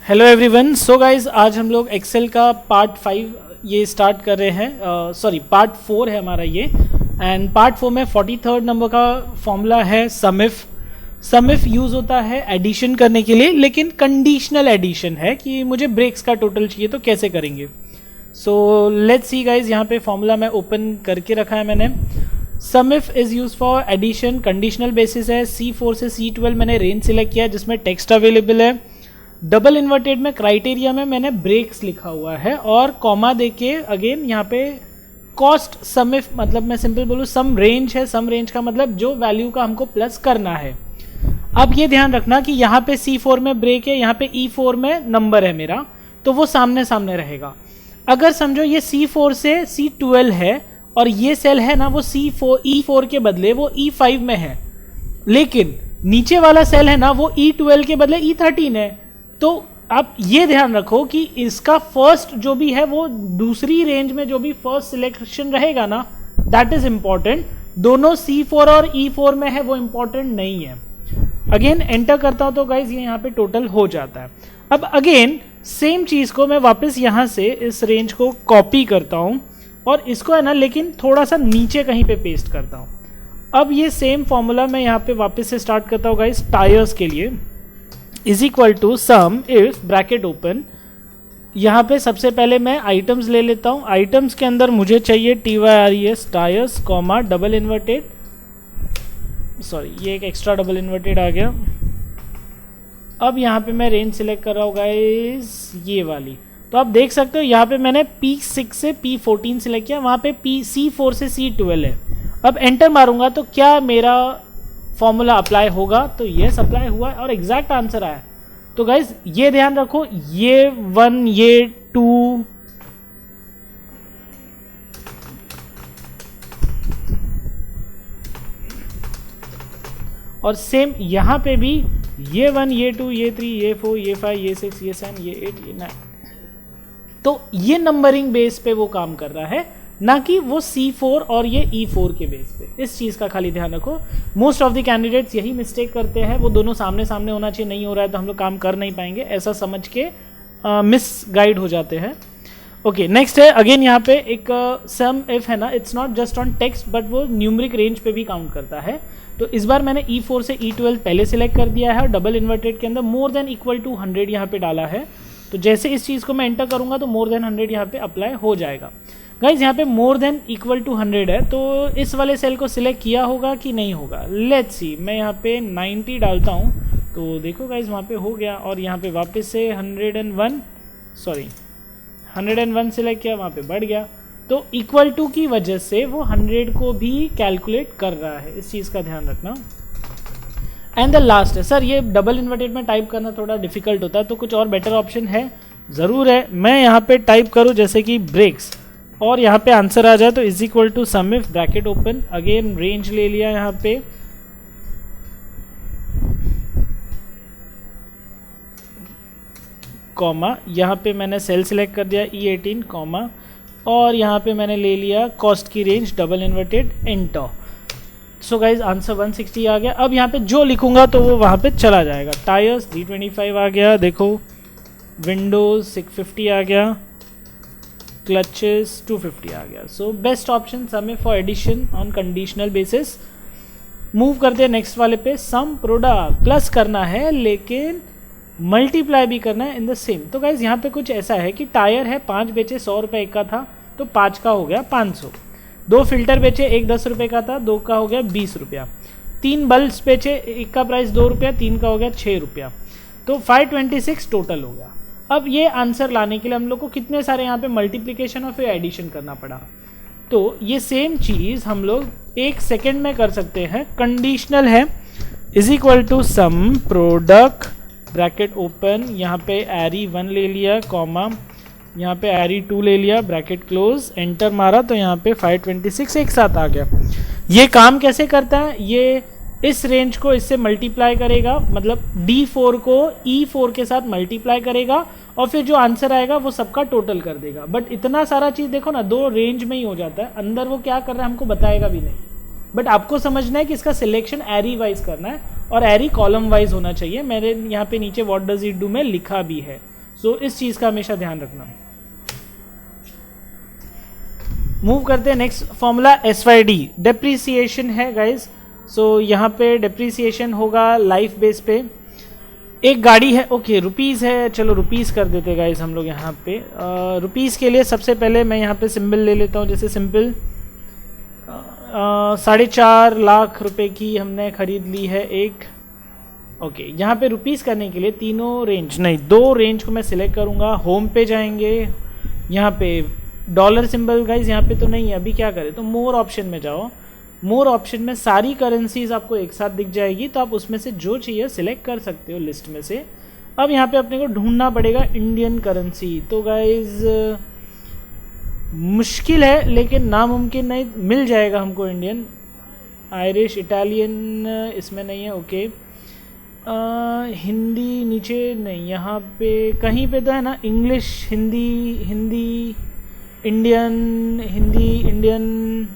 Hello everyone. So guys आज हम लोग एक्सेल का पार्ट 5 ये स्टार्ट कर रहे हैं। सॉरी पार्ट 4 है हमारा ये। एंड पार्ट 4 में 43rd नंबर का फॉर्मूला है सम इफ। सम इफ यूज़ होता है एडिशन करने के लिए, लेकिन कंडीशनल एडिशन है कि मुझे ब्रेक्स का टोटल चाहिए तो कैसे करेंगे। सो लेट्स सी गाइज, यहाँ पे फॉर्मूला मैं ओपन करके रखा है मैंने। Sum if is use for addition, conditional basis है। C4 से C12 मैंने रेंज सिलेक्ट किया जिसमें टेक्स्ट अवेलेबल है। डबल इन्वर्टेड में क्राइटेरिया में मैंने ब्रेक्स लिखा हुआ है और कॉमा देके अगेन यहाँ पे कॉस्ट सम इफ, मतलब मैं सिंपल बोलूँ सम रेंज है। सम रेंज का मतलब जो वैल्यू का हमको प्लस करना है। अब ये ध्यान रखना कि यहाँ पे C4 में ब्रेक है, यहाँ पे E4 में नंबर है मेरा, तो वो सामने सामने रहेगा। अगर समझो ये C4 से C12 है और ये सेल है ना वो E4 के बदले वो E5 में है, लेकिन नीचे वाला सेल है ना वो E12 के बदले E13 है। तो आप ये ध्यान रखो कि इसका फर्स्ट जो भी है वो दूसरी रेंज में जो भी फर्स्ट सिलेक्शन रहेगा ना, दैट इज इंपॉर्टेंट। दोनों C4 और E4 में है वो इंपॉर्टेंट नहीं है। अगेन एंटर करता हूं तो गाइज ये यहाँ पे टोटल हो जाता है। अब अगेन सेम चीज को मैं वापस यहाँ से इस रेंज को कॉपी करता हूं और इसको है ना लेकिन थोड़ा सा नीचे कहीं पे पेस्ट करता हूं। अब ये सेम फॉर्मूला मैं यहाँ पे वापस से स्टार्ट करता हूँ गाइज टायर्स के लिए। Is equal to sum if bracket open, यहाँ पे सबसे पहले मैं आइटम्स ले लेता हूँ। आइटम्स के अंदर मुझे चाहिए TYRES tyres comma double inverted, sorry ये एक एक्स्ट्रा डबल इन्वर्टेड आ गया। अब यहाँ पे मैं रेंज सिलेक्ट कर रहा हूँ गाइस ये वाली, तो आप देख सकते हो यहाँ पे मैंने P6 से P14 सिलेक्ट किया, वहाँ पे C4 से C12 है। अब एंटर मारूंगा तो क्या मेरा फॉर्मूला अप्लाई होगा? तो यस अप्लाई हुआ और एग्जैक्ट आंसर आया। तो गाइज ये ध्यान रखो, ये 1 ये 2 और सेम यहाँ पे भी ये 1 ये 2 ये 3 ये 4 ये 5 ये 6 ये 7 ये 8 ये 9। तो ये नंबरिंग बेस पे वो काम कर रहा है, ना कि वो C4 और ये E4 के बेस पे। इस चीज़ का खाली ध्यान रखो। मोस्ट ऑफ द कैंडिडेट्स यही मिस्टेक करते हैं, वो दोनों सामने सामने होना चाहिए, नहीं हो रहा है तो हम लोग काम कर नहीं पाएंगे, ऐसा समझ के मिस गाइड हो जाते हैं। ओके नेक्स्ट है अगेन यहाँ पे एक सम इफ है ना, it's not just on text but वो न्यूमरिक रेंज पे भी काउंट करता है। तो इस बार मैंने E4 से E12 पहले सिलेक्ट कर दिया है और डबल इन्वर्टेड के अंदर मोर देन इक्वल टू 100 यहाँ पे डाला है। तो जैसे इस चीज़ को मैं एंटर करूँगा तो मोर देन 100 यहाँ पे अप्लाई हो जाएगा। गाइज यहाँ पे मोर देन इक्वल टू 100 है, तो इस वाले सेल को सिलेक्ट किया होगा कि नहीं होगा। लेट्स सी, मैं यहाँ पे 90 डालता हूँ तो देखो गाइज वहाँ पे हो गया। और यहाँ पे वापस से 101 सिलेक्ट किया, वहाँ पे बढ़ गया। तो इक्वल टू की वजह से वो 100 को भी कैलकुलेट कर रहा है, इस चीज़ का ध्यान रखना। एंड द लास्ट है, सर ये डबल इन्वर्टेड में टाइप करना थोड़ा डिफिकल्ट होता है तो कुछ और बेटर ऑप्शन है? ज़रूर है। मैं यहाँ पे टाइप करूँ जैसे कि ब्रेक्स और यहाँ पे आंसर आ जाए तो is equal to sum if bracket open, again range ले लिया यहाँ पे, कॉमा यहाँ पे मैंने सेल सिलेक्ट कर दिया E18 कॉमा, और यहाँ पे मैंने ले लिया कॉस्ट की range double inverted, enter. So guys answer 160 आ गया। अब यहाँ पे जो लिखूंगा तो वो वहाँ पे चला जाएगा। टायर्स 325 आ गया, देखो विंडोज 650 आ गया, क्लचेस 250 आ गया। So best option sum if for addition on conditional basis. Move करते हैं नेक्स्ट वाले पे। सम प्रोडक्ट प्लस करना है लेकिन मल्टीप्लाई भी करना है इन द सेम। तो गाइज यहाँ पे कुछ ऐसा है कि टायर है 5 बेचे 100 रुपये एक का था तो 5 का हो गया 500। 2 फिल्टर बेचे, एक 10 रुपये का था, 2 का हो गया 20 रुपया। 3 बल्ब्स बेचे, एक का प्राइस 2 रुपया, 3 का हो गया 6 रुपया। तो 526 टोटल हो गया। अब ये आंसर लाने के लिए हम लोग को कितने सारे यहाँ पे मल्टीप्लिकेशन और फिर एडिशन करना पड़ा। तो ये सेम चीज़ हम लोग 1 सेकेंड में कर सकते हैं। कंडीशनल है, is equal to sum product bracket open, यहाँ पे एरी 1 ले लिया कॉमा, यहाँ पे एरी 2 ले लिया ब्रैकेट क्लोज, एंटर मारा तो यहाँ पे 526 एक साथ आ गया। ये काम कैसे करता है? ये इस रेंज को इससे मल्टीप्लाई करेगा, मतलब D4 को E4 के साथ मल्टीप्लाई करेगा और फिर जो आंसर आएगा वो सबका टोटल कर देगा। बट इतना सारा चीज़ देखो ना, 2 रेंज में ही हो जाता है, अंदर वो क्या कर रहा है हमको बताएगा भी नहीं। बट आपको समझना है कि इसका सिलेक्शन एरी वाइज करना है और एरी कॉलम वाइज होना चाहिए। मैंने यहाँ पे नीचे व्हाट डज इट डू में लिखा भी है। सो इस चीज़ का हमेशा ध्यान रखना। मूव करते हैं नेक्स्ट फॉर्मूला SYD, डेप्रीसिएशन है गाइज। सो यहाँ पे डेप्रीसिएशन होगा लाइफ बेस पे। एक गाड़ी है, ओके रुपीज़ है, चलो रुपीज़ कर देते गाइज हम लोग यहाँ पे। रुपीज़ के लिए सबसे पहले मैं यहाँ पे सिंबल ले लेता हूँ, जैसे सिंपल 4.5 लाख रुपए की हमने ख़रीद ली है एक। ओके यहाँ पे रुपीज़ करने के लिए तीनों रेंज नहीं 2 रेंज को मैं सिलेक्ट करूँगा। होम पे जाएंगे, यहाँ पे डॉलर सिंबल गाइज यहाँ पे तो नहीं है, अभी क्या करें तो मोर ऑप्शन में जाओ। मोर ऑप्शन में सारी करेंसीज आपको एक साथ दिख जाएगी, तो आप उसमें से जो चाहिए सिलेक्ट कर सकते हो लिस्ट में से। अब यहाँ पे अपने को ढूंढना पड़ेगा इंडियन करेंसी। तो गाइज मुश्किल है लेकिन नामुमकिन नहीं, मिल जाएगा हमको इंडियन। आयरिश, इटालियन इसमें नहीं है, ओके। हिंदी नीचे नहीं, यहाँ पे कहीं पे तो है ना, English, Hindi, Hindi, Indian, Hindi, Indian,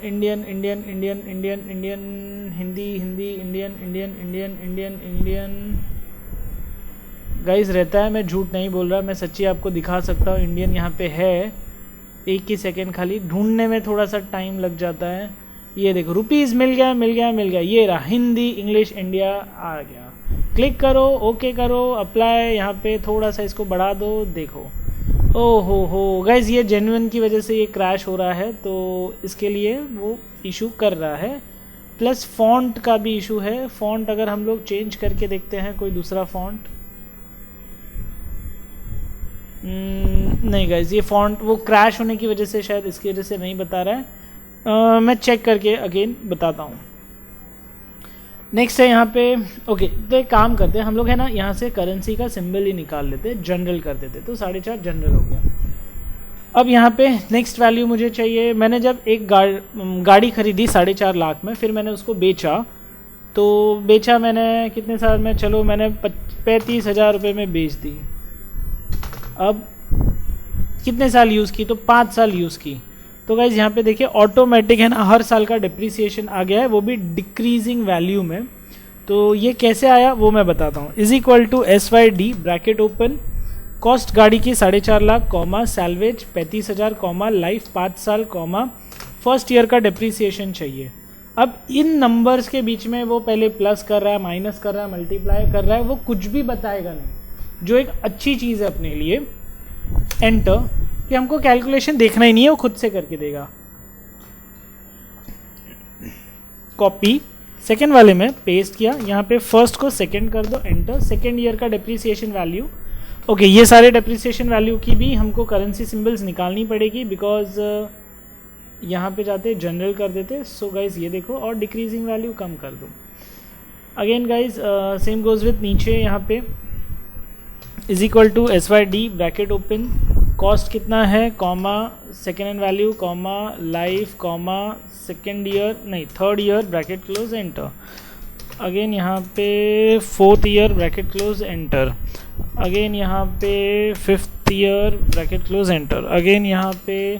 Indian, Indian, Indian, Indian, Indian, Hindi, Hindi, Indian, Indian, Indian, Indian, Indian. Guys रहता है, मैं झूठ नहीं बोल रहा, मैं सच्ची आपको दिखा सकता हूँ। इंडियन यहाँ पे है, एक ही सेकेंड खाली ढूंढने में थोड़ा सा टाइम लग जाता है। ये देखो रुपीज़ मिल गया, मिल गया, मिल गया, ये रहा हिंदी, इंग्लिश, इंडिया आ गया। क्लिक करो, ओके करो, अप्लाई, यहाँ पे थोड़ा सा इसको बढ़ा दो, देखो ओ हो गाइज ये जेन्युइन की वजह से ये क्रैश हो रहा है, तो इसके लिए वो इशू कर रहा है। प्लस फॉन्ट का भी इशू है। फॉन्ट अगर हम लोग चेंज करके देखते हैं कोई दूसरा फॉन्ट, नहीं गाइज ये फॉन्ट वो क्रैश होने की वजह से शायद इसकी वजह से नहीं बता रहा है। मैं चेक करके अगेन बताता हूँ। नेक्स्ट है यहाँ पे, ओके तो एक काम करते हैं हम लोग है ना, यहाँ से करेंसी का सिंबल ही निकाल लेते, जनरल कर देते, तो 4.5 जनरल हो गया। अब यहाँ पे नेक्स्ट वैल्यू मुझे चाहिए। मैंने जब एक गाड़ी खरीदी 4.5 लाख में, फिर मैंने उसको बेचा, तो बेचा मैंने कितने साल में, चलो मैंने 35,000 रुपये में बेच दी। अब कितने साल यूज़ की, तो 5 साल यूज़ की। तो गाइज यहाँ पे देखिए ऑटोमेटिक है ना, हर साल का डिप्रिसिएशन आ गया है, वो भी डिक्रीजिंग वैल्यू में। तो ये कैसे आया वो मैं बताता हूँ। Is equal to SYD bracket open, cost गाड़ी की 4.5 lakh, comma salvage 35,000, comma life 5 साल, कॉमा फर्स्ट ईयर का डिप्रिसिएशन चाहिए। अब इन नंबर्स के बीच में वो पहले प्लस कर रहा है, माइनस कर रहा है, मल्टीप्लाई कर रहा है, वो कुछ भी बताएगा नहीं, जो एक अच्छी चीज़ है अपने लिए। एंटर, कि हमको कैलकुलेशन देखना ही नहीं है, वो खुद से करके देगा। कॉपी, सेकेंड वाले में पेस्ट किया, यहाँ पे फर्स्ट को सेकेंड कर दो, एंटर। सेकेंड ईयर का डेप्रिसिएशन वैल्यू, ओके ये सारे डेप्रिसिएशन वैल्यू की भी हमको करेंसी सिंबल्स निकालनी पड़ेगी, बिकॉज यहाँ पे जाते जनरल कर देते। सो गाइज ये देखो, और डिक्रीजिंग वैल्यू कम कर दो। Again guys same goes with नीचे यहाँ पे is equal to SYD bracket open, cost कितना है, comma second hand value, comma life, comma second year नहीं third year bracket close, enter. Again यहाँ पे 4th year bracket close, enter. Again यहाँ पे 5th year bracket close, enter. Again यहाँ पे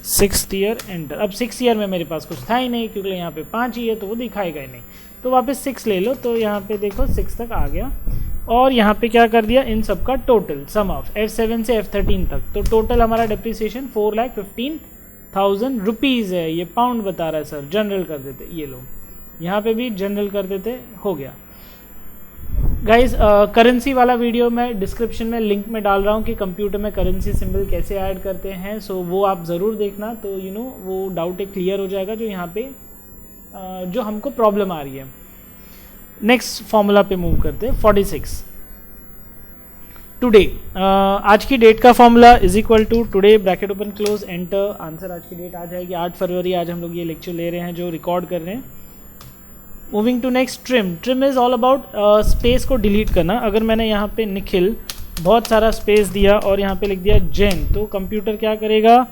6th year, enter. अब 6th ईयर में मेरे पास कुछ था ही नहीं, क्योंकि यहाँ पे 5 ही है तो वो दिखाएगा ही नहीं, तो वापस 6 ले लो, तो यहाँ पे देखो 6 तक आ गया। और यहाँ पे क्या कर दिया, इन सब का टोटल सम ऑफ F7 से F13 तक, तो टोटल हमारा डेप्रिसिएशन 4,15,000 रुपीज़ है। ये पाउंड बता रहा है सर, जनरल कर देते, ये लो यहाँ पे भी जनरल कर देते, हो गया। गाइज करेंसी वाला वीडियो मैं डिस्क्रिप्शन में लिंक में डाल रहा हूँ कि कंप्यूटर में करेंसी सिंबल कैसे ऐड करते हैं, सो वो आप ज़रूर देखना, तो यू नो वो डाउट एक क्लियर हो जाएगा जो यहाँ पे जो हमको प्रॉब्लम आ रही है। नेक्स्ट फॉर्मूला पे मूव करते हैं, 46 टुडे, आज की डेट का formula is equal to today bracket open close, enter. Answer आज की डेट आ जाएगी 8 फरवरी, आज हम लोग ये लेक्चर ले रहे हैं जो रिकॉर्ड कर रहे हैं। Moving to next, trim. Trim is all about space को डिलीट करना। अगर मैंने यहाँ पे निखिल बहुत सारा स्पेस दिया और यहाँ पे लिख दिया जैन, तो कंप्यूटर क्या करेगा,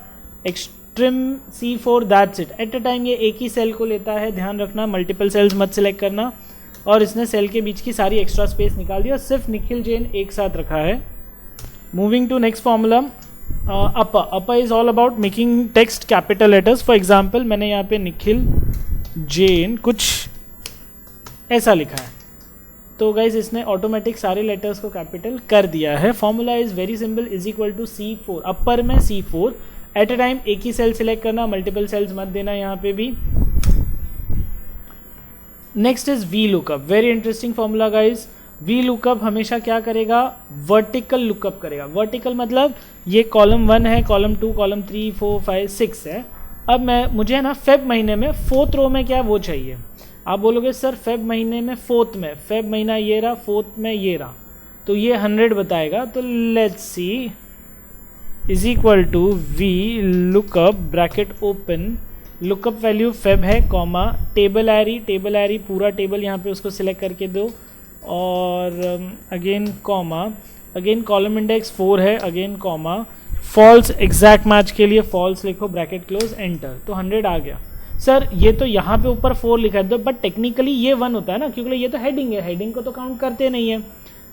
extreme C4 that's it. Eight a time ये एक ही सेल को लेता है, ध्यान रखना, मल्टीपल सेल्स मत सेलेक्ट करना। और इसने सेल के बीच की सारी एक्स्ट्रा स्पेस निकाल दी और सिर्फ निखिल जैन एक साथ रखा है। Moving to next formula, upper is all about making text capital letters. For example मैंने यहाँ पे निखिल जैन कुछ ऐसा लिखा है, तो गाइज इसने ऑटोमेटिक सारे लेटर्स को कैपिटल कर दिया है। Formula is very simple, is equal to C4, upper में C4, एट अ टाइम एक ही सेल सिलेक्ट करना, मल्टीपल सेल्स मत देना यहाँ पे भी। Next is V lookup, very interesting formula guys. V lookup हमेशा क्या करेगा, वर्टिकल लुकअप करेगा। वर्टिकल मतलब ये कॉलम 1 है, कॉलम 2, कॉलम 3, 4, 5, 6 है। अब मुझे है ना फेब महीने में 4th रो में क्या वो चाहिए। आप बोलोगे सर फेब महीने में 4th में, फेब महीना ये रहा, 4th में ये रहा, तो ये 100 बताएगा। तो let's see, is equal to V lookup bracket open, lookup value Feb है, कॉमा टेबल एरी पूरा टेबल यहाँ पे उसको सिलेक्ट करके दो, और again comma, again column index 4 है, again comma, false exact match के लिए फॉल्स लिखो, ब्रैकेट क्लोज, एंटर। तो 100 आ गया। सर ये तो यहाँ पे ऊपर 4 लिखा है, बट टेक्निकली ये 1 होता है ना, क्योंकि ये तो हेडिंग है, हेडिंग को तो काउंट करते नहीं है।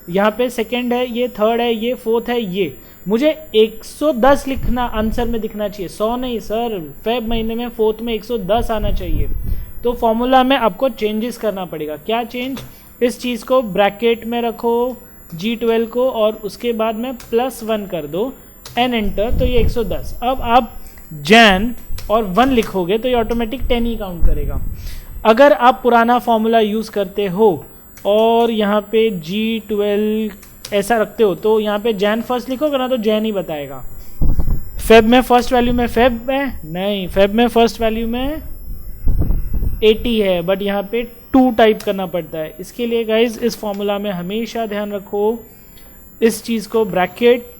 यहाँ पे सेकंड है, ये थर्ड है, ये फोर्थ है, ये मुझे 110 लिखना आंसर में दिखना चाहिए, 100 नहीं सर। फेब महीने में 4th में 110 आना चाहिए। तो फॉर्मूला में आपको चेंजेस करना पड़ेगा। क्या चेंज, इस चीज़ को ब्रैकेट में रखो G12 को, और उसके बाद में +1 कर दो, एन एंटर, तो ये 110। अब आप जैन और 1 लिखोगे तो ये ऑटोमेटिक 10 ही काउंट करेगा। अगर आप पुराना फॉर्मूला यूज़ करते हो और यहाँ पे G12 ऐसा रखते हो, तो यहाँ पे जैन फर्स्ट लिखोगे ना तो जैन ही बताएगा। फेब में फर्स्ट वैल्यू में फेब है नहीं, फेब में फर्स्ट वैल्यू में 80 है, बट यहाँ पे 2 टाइप करना पड़ता है। इसके लिए गाइज इस फॉर्मूला में हमेशा ध्यान रखो, इस चीज़ को ब्रैकेट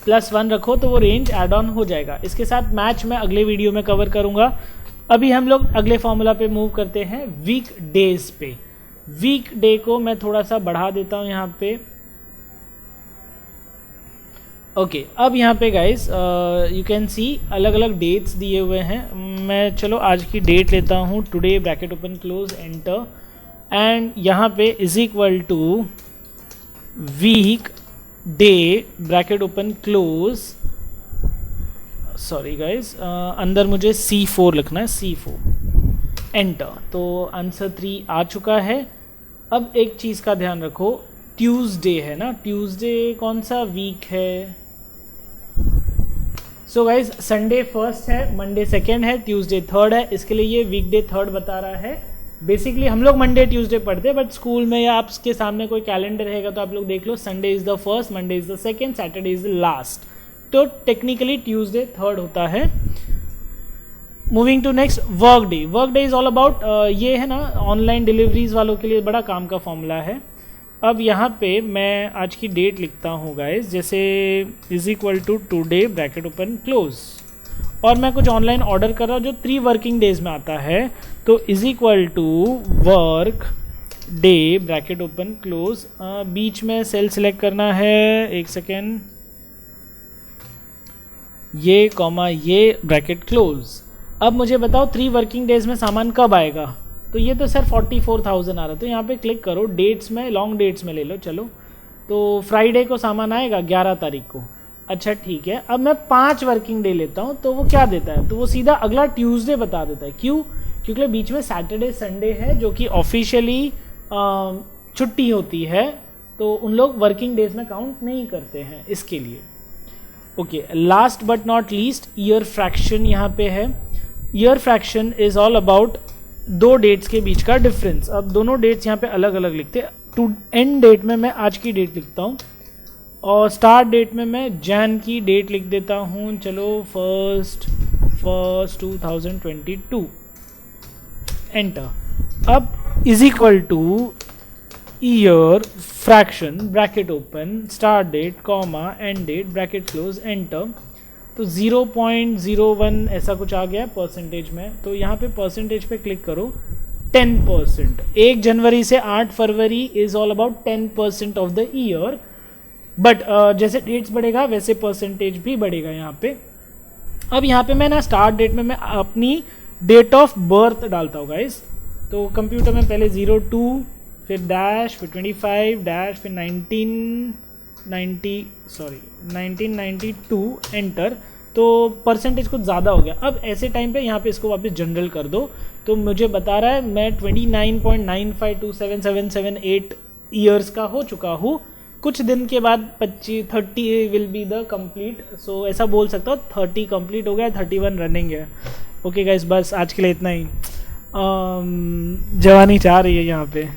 +1 रखो तो वो रेंज ऐड ऑन हो जाएगा। इसके साथ मैच मैं अगले वीडियो में कवर करूंगा। अभी हम लोग अगले फॉर्मूला पे मूव करते हैं, वीक डेज पे। वीक डे को मैं थोड़ा सा बढ़ा देता हूं यहाँ पे। ओके, अब यहाँ पे गाइस यू कैन सी अलग अलग डेट्स दिए हुए हैं। मैं चलो आज की डेट लेता हूँ, today bracket open close enter, and यहाँ पे is equal to weekday bracket open close, sorry guys, अंदर मुझे C4 लिखना है, C4 एंटर। तो आंसर 3 आ चुका है। अब एक चीज़ का ध्यान रखो, ट्यूसडे है ना, ट्यूसडे कौन सा वीक है। सो गाइज संडे फर्स्ट है, मंडे सेकेंड है, ट्यूसडे थर्ड है, इसके लिए ये वीकडे थर्ड बता रहा है। बेसिकली हम लोग मंडे ट्यूसडे पढ़ते हैं, बट स्कूल में या आपके सामने कोई कैलेंडर रहेगा तो आप लोग देख लो, Sunday is the first, Monday is the second, Saturday is the last, तो टेक्निकली ट्यूसडे थर्ड होता है। Moving to next, work day. Work day is all about, ये है ना ऑनलाइन डिलीवरीज वालों के लिए बड़ा काम का फॉर्मूला है। अब यहाँ पे मैं आज की डेट लिखता हूँ गाइज, जैसे is equal to today bracket open close, और मैं कुछ ऑनलाइन ऑर्डर कर रहा हूँ जो 3 वर्किंग डेज में आता है, तो is equal to work day bracket open close, बीच में सेल सिलेक्ट करना है, एक सेकेंड, ये कॉमा ये ब्रैकेट क्लोज। अब मुझे बताओ 3 वर्किंग डेज में सामान कब आएगा, तो ये तो सर 44,000 आ रहा है, तो यहाँ पे क्लिक करो, डेट्स में लॉन्ग डेट्स में ले लो, चलो तो फ्राइडे को सामान आएगा 11 तारीख को। अच्छा ठीक है, अब मैं 5 वर्किंग डे लेता हूँ, तो वो क्या देता है, तो वो सीधा अगला ट्यूसडे बता देता है। क्यों, क्योंकि बीच में सैटरडे संडे है जो कि ऑफिशियली छुट्टी होती है, तो उन लोग वर्किंग डेज में काउंट नहीं करते हैं, इसके लिए। Okay, last but not least, year fraction यहाँ पे है। Year fraction is all about 2 dates के बीच का डिफरेंस। अब दोनों डेट्स यहाँ पे अलग अलग लिखते हैं। टू एंड डेट में मैं आज की डेट लिखता हूँ, और स्टार्ट डेट में मैं जैन की डेट लिख देता हूँ, चलो 1st 2022 एंटर। अब is equal to year fraction bracket open start date comma end date bracket close enter, तो 0.01 ऐसा कुछ आ गया परसेंटेज में। तो यहाँ पे परसेंटेज पे क्लिक करो, 10%। 1 जनवरी से 8 फरवरी is all about 10% of the year, but जैसे डेट्स बढ़ेगा वैसे परसेंटेज भी बढ़ेगा यहाँ पे। अब यहाँ पे मैं ना स्टार्ट डेट में मैं अपनी डेट ऑफ बर्थ डालता हूँ गाइस, तो कंप्यूटर में पहले 02 फिर डैश फिर 25 डैश फिर 1992 एंटर, तो परसेंटेज कुछ ज़्यादा हो गया। अब ऐसे टाइम पे यहाँ पे इसको वापस जनरल कर दो, तो मुझे बता रहा है मैं 29.95277778 ईयर्स का हो चुका हूँ। कुछ दिन के बाद 30 विल बी द कंप्लीट, सो ऐसा बोल सकता हूँ 30 कंप्लीट हो गया, 31 रनिंग है। ओके गाइस, बस आज के लिए इतना ही। जवानी चाह रही है यहाँ पे।